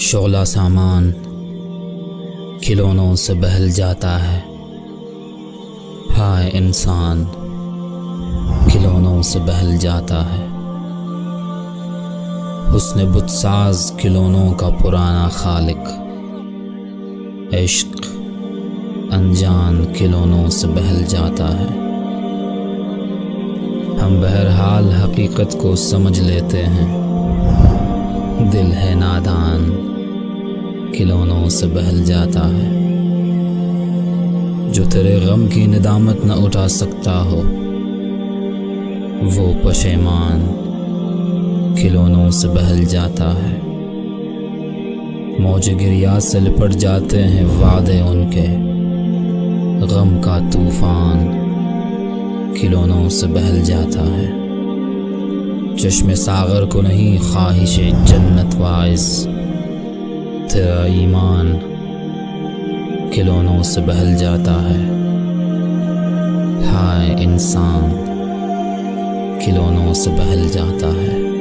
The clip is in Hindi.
शोला सामान खिलौनों से बहल जाता है। हाय इंसान खिलौनों से बहल जाता है। हुस्न बुतसाज खिलौनों का पुराना खालिक, इश्क अनजान खिलौनों से बहल जाता है। हम बहरहाल हकीकत को समझ लेते हैं, दिल है नादान खिलौनों से बहल जाता है। जो तेरे गम की निदामत न उठा सकता हो, वो पशेमान खिलौनों से बहल जाता है। मौज गिरिया से लिपट जाते हैं वादे उनके, गम का तूफान खिलौनों से बहल जाता है। चश्मे सागर को नहीं ख्वाहिशे जन्नत वाइज, तेरा ईमान खिलौनों से बहल जाता है। हाय इंसान खिलौनों से बहल जाता है।